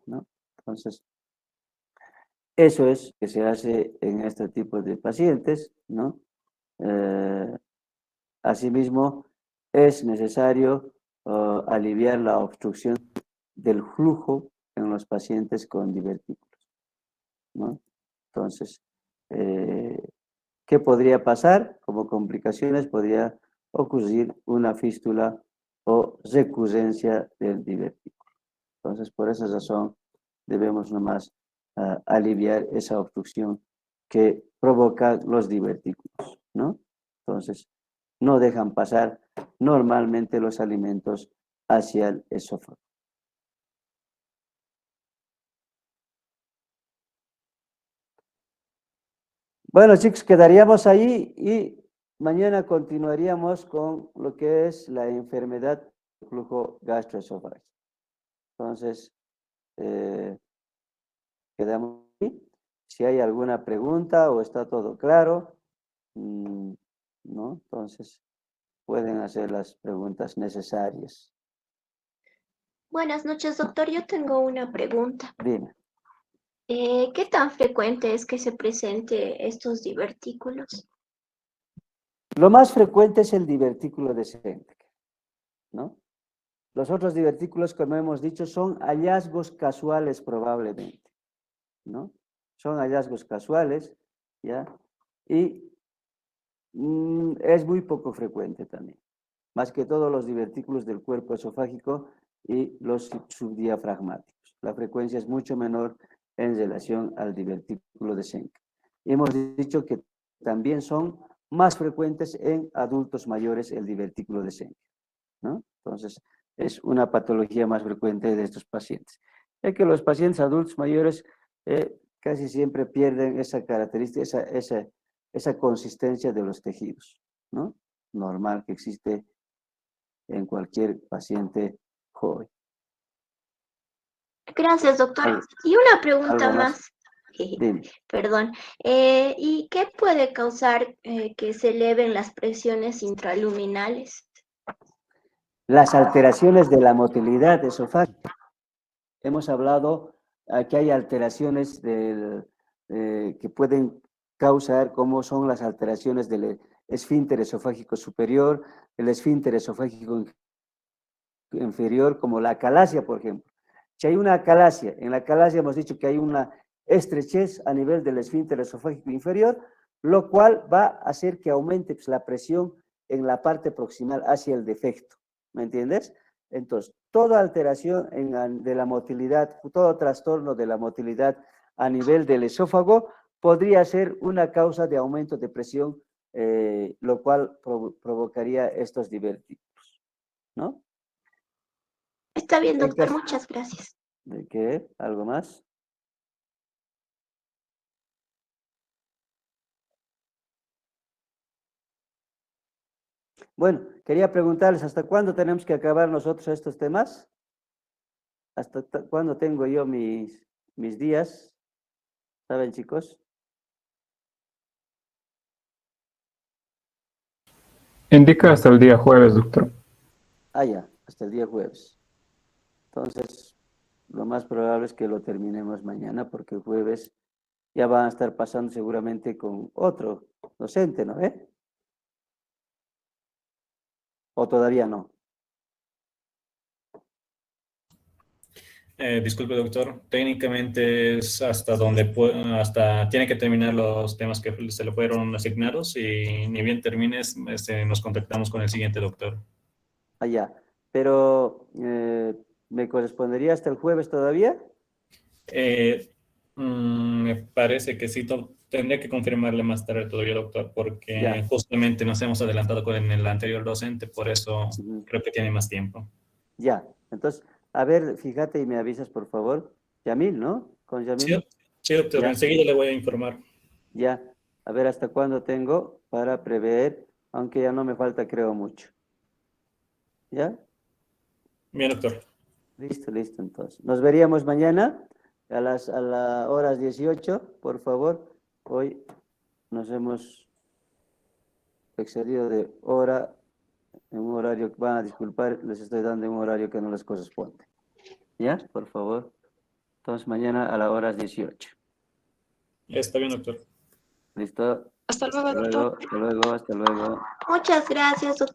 ¿no? Entonces, eso es que se hace en este tipo de pacientes, ¿no? Asimismo, es necesario aliviar la obstrucción del flujo en los pacientes con divertículos, ¿no? Entonces, ¿qué podría pasar? Como complicaciones podría ocurrir una fístula o recurrencia del divertículo. Entonces, por esa razón, debemos nomás aliviar esa obstrucción que provoca los divertículos, ¿no? Entonces, no dejan pasar normalmente los alimentos hacia el esófago. Bueno, chicos, quedaríamos ahí y mañana continuaríamos con lo que es la enfermedad del flujo gastroesofágico. Entonces, quedamos ahí. Si hay alguna pregunta o está todo claro, ¿no? Entonces, pueden hacer las preguntas necesarias. Buenas noches, doctor. Yo tengo una pregunta. Dime. ¿Qué tan frecuente es que se presente estos divertículos? Lo más frecuente es el divertículo de Schenck, ¿no? Los otros divertículos, como hemos dicho, son hallazgos casuales probablemente, ¿no? Son hallazgos casuales, ¿ya? Y es muy poco frecuente también. Más que todo los divertículos del cuerpo esofágico y los subdiafragmáticos. La frecuencia es mucho menor en relación al divertículo de Schenck. Hemos dicho que también son más frecuentes en adultos mayores el divertículo de Schenck, ¿no? Entonces, es una patología más frecuente de estos pacientes. Ya que los pacientes adultos mayores casi siempre pierden esa característica, esa consistencia de los tejidos, ¿no? Normal que existe en cualquier paciente joven. Gracias, doctor. ¿Algo, Y una pregunta algo más? más. Dime. Perdón. ¿Y qué puede causar que se eleven las presiones intraluminales? Las alteraciones de la motilidad esofágica. Hemos hablado que hay alteraciones que pueden causar, como son las alteraciones del esfínter esofágico superior, el esfínter esofágico inferior, como la acalasia, por ejemplo. Si hay una acalasia, en la acalasia hemos dicho que hay una estrechez a nivel del esfínter esofágico inferior, lo cual va a hacer que aumente pues, la presión en la parte proximal hacia el defecto. ¿Me entiendes? Entonces, toda alteración de la motilidad, todo trastorno de la motilidad a nivel del esófago podría ser una causa de aumento de presión, lo cual provocaría estos divertículos, ¿no? Está bien, En doctor. caso Muchas gracias. de que, ¿algo más? Bueno, quería preguntarles, ¿hasta cuándo tenemos que acabar nosotros estos temas? ¿Hasta cuándo tengo yo mis días? ¿Saben, chicos? Indica hasta el día jueves, doctor. Ah, ya, hasta el día jueves. Entonces, lo más probable es que lo terminemos mañana, porque el jueves ya van a estar pasando seguramente con otro docente, ¿no? ¿O todavía no? Disculpe, doctor. Técnicamente es hasta donde hasta tiene que terminar los temas que se le fueron asignados y ni bien termines, nos contactamos con el siguiente doctor. Ah, ya. Pero, ¿me correspondería hasta el jueves todavía? Me parece que sí, tendría que confirmarle más tarde todavía, doctor, porque Ya. justamente nos hemos adelantado con el anterior docente, por eso Ujú. creo que tiene más tiempo. Ya. Entonces, a ver, fíjate y me avisas, por favor. Yamil, ¿no? ¿Con Sí, Yamil? sí, doctor, Ya, enseguida le voy a informar. ya. A ver hasta cuándo tengo para prever, aunque ya no me falta, creo, mucho. ¿Ya? Bien, doctor. Listo, listo, entonces. Nos veríamos mañana a las horas 18, por favor. Hoy nos hemos excedido de hora, en un horario, van a disculpar, les estoy dando un horario que no les corresponde. ¿Ya? Por favor. Entonces, mañana a las horas 18. Está bien, doctor. ¿Listo? Hasta luego, Hasta doctor. luego, hasta luego, hasta luego. Muchas gracias, doctor.